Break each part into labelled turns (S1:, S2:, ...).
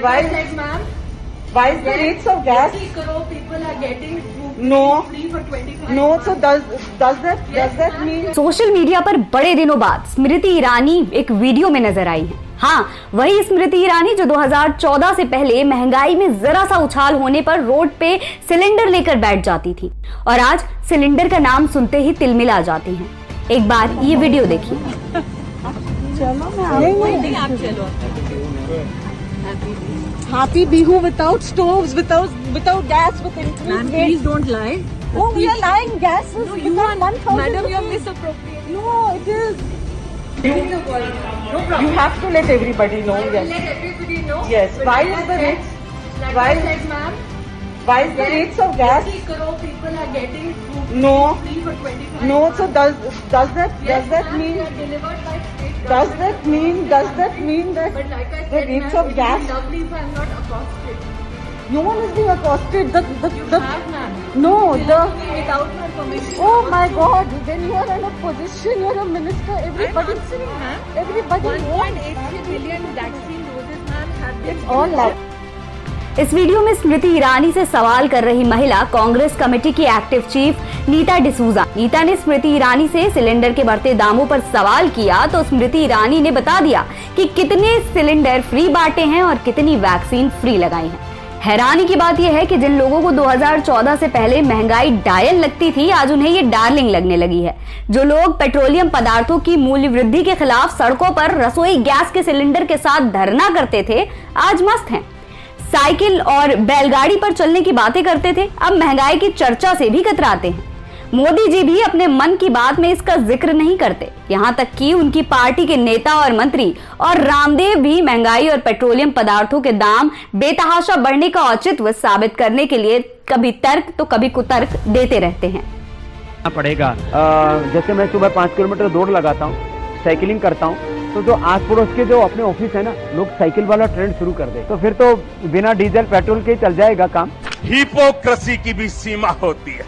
S1: Why? Why is the rates of gas?
S2: 80 crore people are getting
S1: No.
S2: free for 25.
S1: No, so does that mean?
S3: Social media पर बड़े दिनों बाद स्मृति ईरानी एक video में नजर आई है। हाँ, वही स्मृति ईरानी जो 2014 से पहले महंगाई में जरा सा उछाल होने पर रोड पे सिलेंडर लेकर बैठ जाती थी और आज सिलेंडर का नाम सुनते ही तिलमिला जाती हैं। एक बार ये वीडियो देखिए।
S2: नहीं आप चलो।
S1: Happy Bihu without stoves, without gas, with increased
S2: Ma'am,
S1: rates.
S2: please don't lie.
S1: Oh, we are lying. Gas is
S2: No, you are, madam, you are misappropriating.
S1: No, it is.
S2: No problem.
S1: You have to let everybody know. Yes.
S2: Let everybody know.
S1: Yes.
S2: But
S1: Why
S2: like
S1: is
S2: I
S1: the
S2: said-
S1: rates?
S2: Like
S1: why-
S2: I said, ma'am,
S1: Why is the rates of gas?
S2: 80 crore people are getting
S1: No.
S2: free for 25.
S1: No. So does that mean?
S2: They are delivered by state
S1: Does
S2: government.
S1: that mean that
S2: But like I
S1: the
S2: said,
S1: rates
S2: ma'am,
S1: of
S2: it
S1: gas?
S2: would be lovely if I am not accosted.
S1: No one is being accosted.
S2: You have, ma'am.
S1: No,
S2: Without my permission.
S1: Oh my God! When you are in a position, you are a minister.
S2: I'm
S1: Everybody,
S2: answering, ma'am.
S1: everybody knows.
S2: 1.83 billion vaccine doses, ma'am, have been
S1: It's all like.
S3: इस video में स्मृति ईरानी से सवाल कर रही महिला Congress committee की active chief Nita D'Souza. Nita ने स्मृति ईरानी से सिलेंडर के बढ़ते दामों पर सवाल किया तो स्मृति ईरानी ने बता दिया कि कितने सिलेंडर फ्री बांटे हैं और कितनी वैक्सीन फ्री लगाई है। हैरानी की बात यह है कि जिन लोगों को 2014 से पहले महंगाई डायल लगती थी, आज उन्हें ये डार्लिंग लगने लगी है। जो लोग पेट्रोलियम पदार्थों की मूल्य वृद्धि के खिलाफ सड़कों पर रसोई गैस के सिलेंडर के साथ धरना करते थे, आज मस्त हैं। साइकिल और बैलगाड़ी पर चलने की बातें करते थे, अब महंगाई की चर्चा से भी कतराते हैं। मोदी जी भी अपने मन की बात में इसका जिक्र नहीं करते, यहाँ तक कि उनकी पार्टी के नेता और मंत्री और रामदेव भी महंगाई और पेट्रोलियम पदार्थों के दाम बेतहाशा बढ़ने का औचित्य साबित करने के लिए कभी तर्क तो कभी कुतर्क देते रहते हैं।
S4: पड़ेगा जैसे मैं सुबह 5 किलोमीटर दौड़ लगाता हूँ, साइकिलिंग करता हूँ, तो जो आस पड़ोस के जो अपने ऑफिस है ना, लोग साइकिल वाला ट्रेंड शुरू कर दे, तो फिर तो बिना डीजल पेट्रोल के चल जाएगा काम।
S5: हिपोक्रेसी की भी सीमा होती है।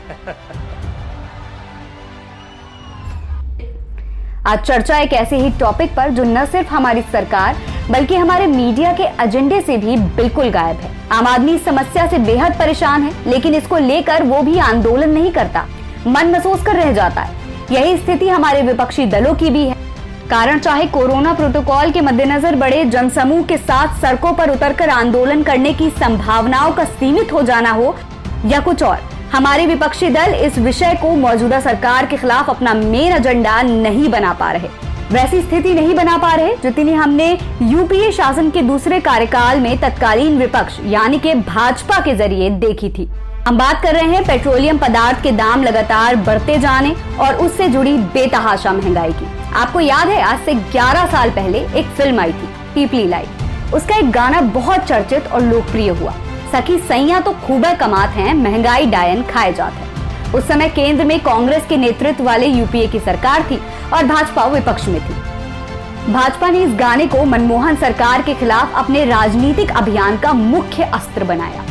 S3: आज चर्चा एक ऐसे ही टॉपिक पर जो न सिर्फ हमारी सरकार बल्कि हमारे मीडिया के एजेंडे से भी बिल्कुल गायब है। आम आदमी इस समस्या से बेहद परेशान है, लेकिन इसको लेकर वो भी आंदोलन नहीं करता, मन महसूस कर रह जाता है। यही स्थिति हमारे विपक्षी दलों की भी है। कारण चाहे कोरोना प्रोटोकॉल के मद्देनजर बड़े जनसमूह के साथ सड़कों पर उतरकर आंदोलन करने की संभावनाओं का सीमित हो जाना हो या कुछ और, हमारे विपक्षी दल इस विषय को मौजूदा सरकार के खिलाफ अपना मेन एजेंडा नहीं बना पा रहे। वैसी स्थिति नहीं बना पा रहे जितनी हमने यूपीए शासन के दूसरे कार्यकाल में तत्कालीन विपक्ष यानी कि भाजपा के जरिए देखी थी। हम बात कर रहे हैं पेट्रोलियम पदार्थ के दाम लगातार बढ़ते जाने और उससे जुड़ी बेतहाशा महंगाई की। आपको याद है, आज से 11 साल पहले एक फिल्म आई थी पीपली लाइट। उसका एक गाना बहुत चर्चित और लोकप्रिय हुआ, सखी सैया तो खूब कमात हैं, महंगाई डायन खाए जात है। उस समय केंद्र में कांग्रेस के नेतृत्व वाले यूपीए की सरकार थी और भाजपा विपक्ष में थी। भाजपा ने इस गाने को मनमोहन सरकार के खिलाफ अपने राजनीतिक अभियान का मुख्य अस्त्र बनाया।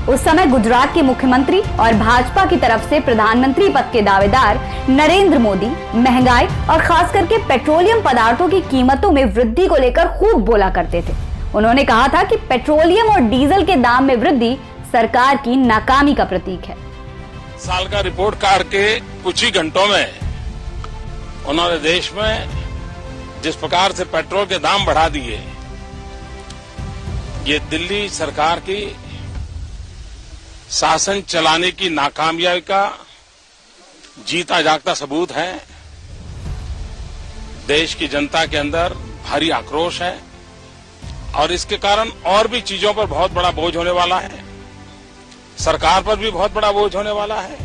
S3: उस समय गुजरात के मुख्यमंत्री और भाजपा की तरफ से प्रधानमंत्री पद के दावेदार नरेंद्र मोदी महंगाई और खास करके पेट्रोलियम पदार्थों की कीमतों में वृद्धि को लेकर खूब बोला करते थे। उन्होंने कहा था कि पेट्रोलियम और डीजल के दाम में वृद्धि सरकार की नाकामी का प्रतीक है।
S5: साल का रिपोर्ट कार्ड के कुछ ही घंटों में उन्होंने देश में जिस प्रकार से पेट्रोल के दाम बढ़ा दिए, ये दिल्ली सरकार की शासन चलाने की नाकामयाबी का जीता जागता सबूत है। देश की जनता के अंदर भारी आक्रोश है और इसके कारण और भी चीजों पर बहुत बड़ा बोझ होने वाला है, सरकार पर भी बहुत बड़ा बोझ होने वाला है।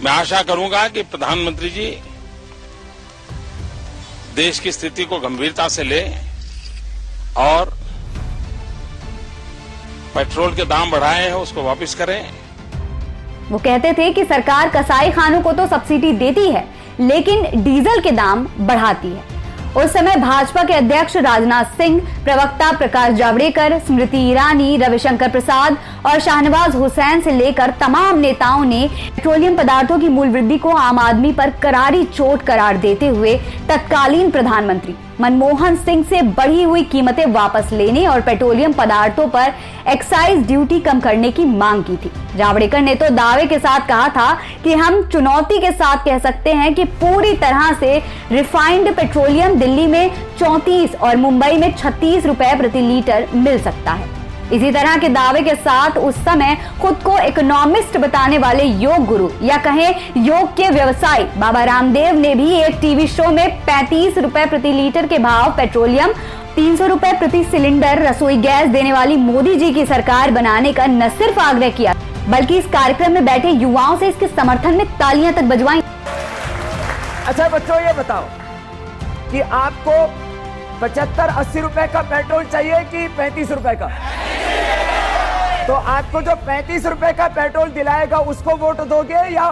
S5: मैं आशा करूंगा कि प्रधानमंत्री जी देश की स्थिति को गंभीरता से ले और पेट्रोल के दाम बढ़ाए हैं उसको वापस करें।
S3: वो कहते थे कि सरकार कसाई खानों को तो सब्सिडी देती है लेकिन डीजल के दाम बढ़ाती है। उस समय भाजपा के अध्यक्ष राजनाथ सिंह, प्रवक्ता प्रकाश जावड़ेकर, स्मृति ईरानी, रविशंकर प्रसाद और शाहनवाज हुसैन से लेकर तमाम नेताओं ने पेट्रोलियम पदार्थों की मूल्य वृद्धि को आम आदमी पर करारी चोट करार देते हुए तत्कालीन प्रधानमंत्री मनमोहन सिंह से बढ़ी हुई कीमतें वापस लेने और पेट्रोलियम पदार्थों पर एक्साइज ड्यूटी कम करने की मांग की थी। जावड़ेकर ने तो दावे के साथ कहा था कि हम चुनौती के साथ कह सकते हैं कि पूरी तरह से रिफाइंड पेट्रोलियम दिल्ली में 34 और मुंबई में 36 रुपए प्रति लीटर मिल सकता है। इसी तरह के दावे के साथ उस समय खुद को इकोनॉमिस्ट बताने वाले योग गुरु या कहें योग के व्यवसायी बाबा रामदेव ने भी एक टीवी शो में 35 रुपए प्रति लीटर के भाव पेट्रोलियम, 300 रुपए प्रति सिलेंडर रसोई गैस देने वाली मोदी जी की सरकार बनाने का न सिर्फ आग्रह किया, बल्कि इस कार्यक्रम में बैठे युवाओं से इसके समर्थन में तालियां तक बजवाई।
S6: अच्छा बच्चों, ये बताओ कि आपको 75-80 रुपए का पेट्रोल चाहिए कि 35 रुपए का? तो आपको जो 35 रुपए का पेट्रोल दिलाएगा उसको वोट दोगे या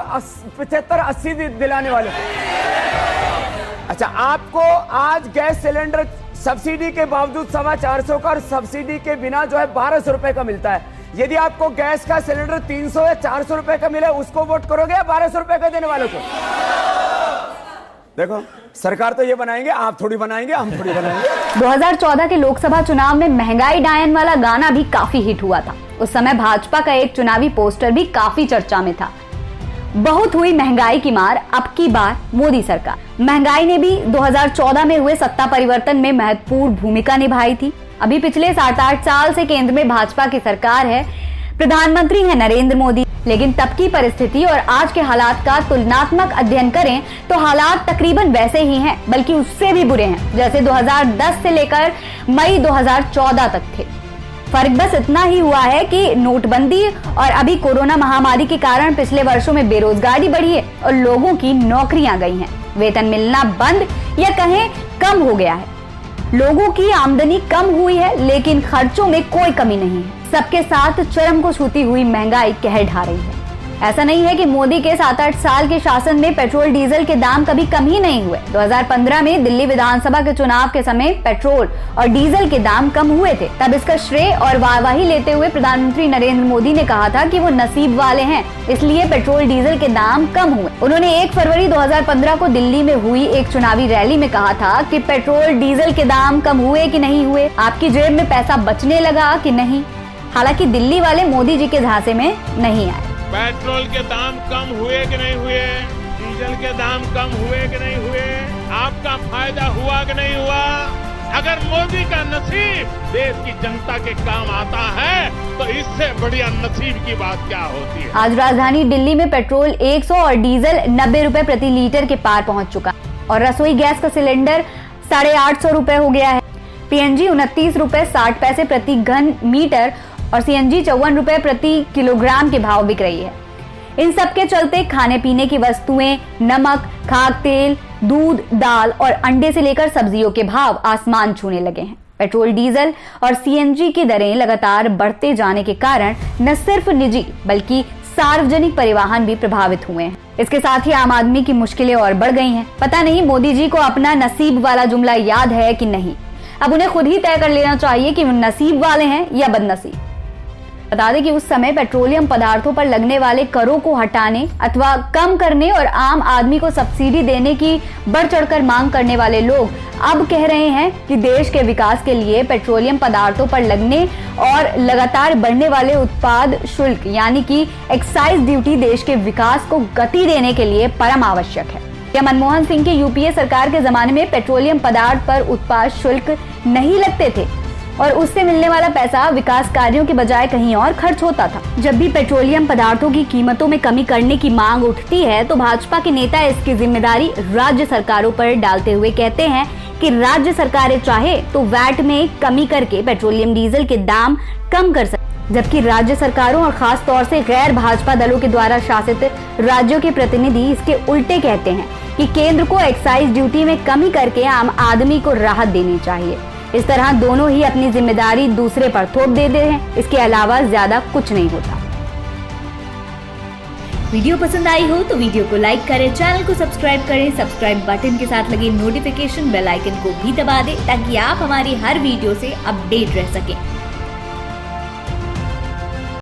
S6: 75-80 दिलाने वाले को? अच्छा, आपको आज गैस सिलेंडर सब्सिडी के बावजूद 450 का और सब्सिडी के बिना जो है 1200 रुपए का मिलता है। यदि आपको गैस का सिलेंडर 300 या 400 रुपए का मिले उसको वोट करोगे या 1200 रुपए का देने वालों को? देखो, सरकार तो ये बनाएंगे, आप थोड़ी बनाएंगे, हम थोड़ी बनाएंगे।
S3: 2014 के लोकसभा चुनाव में महंगाई डायन वाला गाना भी काफी हिट हुआ था। उस समय भाजपा का एक चुनावी पोस्टर भी काफी चर्चा में था। बहुत हुई महंगाई की मार, अब की बार मोदी सरकार। महंगाई ने भी 2014 में हुए सत्ता परिवर्तन में महत्वपूर्ण भूमिका निभाई थी। अभी पिछले 7-8 साल से केंद्र में भाजपा की सरकार है, प्रधानमंत्री है नरेंद्र मोदी। लेकिन तब की परिस्थिति और आज के हालात का तुलनात्मक अध्ययन करें तो हालात तकरीबन वैसे ही हैं, बल्कि उससे भी बुरे हैं जैसे 2010 से लेकर मई 2014 तक थे। फर्क बस इतना ही हुआ है कि नोटबंदी और अभी कोरोना महामारी के कारण पिछले वर्षों में बेरोजगारी बढ़ी है और लोगों की नौकरियां गई हैं, वेतन मिलना बंद या कहें कम हो गया है। लोगों की आमदनी कम हुई है लेकिन खर्चों में कोई कमी नहीं है। सबके साथ चरम को छूती हुई महंगाई कहर ढा रही है। ऐसा नहीं है कि मोदी के 7-8 साल के शासन में पेट्रोल डीजल के दाम कभी कम ही नहीं हुए। 2015 में दिल्ली विधानसभा के चुनाव के समय पेट्रोल और डीजल के दाम कम हुए थे। तब इसका श्रेय और वाहवाही लेते हुए प्रधानमंत्री नरेंद्र मोदी ने कहा था कि वो नसीब वाले हैं, इसलिए पेट्रोल डीजल के दाम कम हुए। उन्होंने 1 फरवरी 2015 को दिल्ली में हुई एक चुनावी रैली में कहा था कि पेट्रोल डीजल के दाम कम हुए कि नहीं हुए, आपकी जेब में पैसा बचने लगा कि नहीं। हालांकि दिल्ली वाले मोदी जी के झांसे में नहीं आए।
S7: पेट्रोल के दाम कम हुए कि नहीं हुए, डीजल के दाम कम हुए कि नहीं हुए, आपका फायदा हुआ कि नहीं हुआ? अगर मोदी का नसीब देश की जनता के काम आता है तो इससे बढ़िया नसीब की बात क्या होती है।
S3: आज राजधानी दिल्ली में पेट्रोल 100 और डीजल 90 रुपए प्रति लीटर के पार पहुंच चुका और रसोई गैस का सिलेंडर 850 रुपए हो गया है। पीएनजी 29 रुपए 60 पैसे प्रति घन मीटर और सीएनजी 54 रुपए प्रति किलोग्राम के भाव बिक रही है। इन सब के चलते खाने पीने की वस्तुएं, नमक, खाद्य तेल, दूध, दाल और अंडे से लेकर सब्जियों के भाव आसमान छूने लगे हैं। पेट्रोल, डीजल और सीएनजी की दरें लगातार बढ़ते जाने के कारण न सिर्फ निजी बल्कि सार्वजनिक परिवहन भी प्रभावित हुए हैं। इसके साथ ही आम आदमी की मुश्किलें और बढ़ गई हैं। पता नहीं मोदी जी को अपना नसीब वाला जुमला याद है कि नहीं। अब उन्हें खुद ही तय कर लेना चाहिए कि वो नसीब वाले हैं या बदनसीब। बता दें कि उस समय पेट्रोलियम पदार्थों पर लगने वाले करों को हटाने अथवा कम करने और आम आदमी को सब्सिडी देने की बढ़ चढ़कर मांग करने वाले लोग अब कह रहे हैं कि देश के विकास के लिए पेट्रोलियम पदार्थों पर लगने और लगातार बढ़ने वाले उत्पाद शुल्क यानी कि एक्साइज ड्यूटी देश के विकास को गति देने के लिए परम आवश्यक है। क्या मनमोहन सिंह के यूपीए सरकार के जमाने में पेट्रोलियम पदार्थ पर उत्पाद शुल्क नहीं लगते थे और उससे मिलने वाला पैसा विकास कार्यों के बजाय कहीं और खर्च होता था। जब भी पेट्रोलियम पदार्थों की कीमतों में कमी करने की मांग उठती है तो भाजपा के नेता इसकी जिम्मेदारी राज्य सरकारों पर डालते हुए कहते हैं कि राज्य सरकारें चाहे तो वैट में कमी करके पेट्रोलियम डीजल के दाम कम कर सकते, जबकि राज्य सरकारों और खास तौर से गैर भाजपा दलों के द्वारा शासित राज्यों के प्रतिनिधि इसके उल्टे कहते हैं कि केंद्र को एक्साइज ड्यूटी में कमी करके आम आदमी को राहत देनी चाहिए। इस तरह दोनों ही अपनी जिम्मेदारी दूसरे पर थोप देते हैं, इसके अलावा ज्यादा कुछ नहीं होता।
S8: वीडियो पसंद आई हो तो वीडियो को लाइक करें, चैनल को सब्सक्राइब करें, सब्सक्राइब बटन के साथ लगे नोटिफिकेशन बेल आइकन को भी दबा दें ताकि आप हमारी हर वीडियो से अपडेट रह सकें।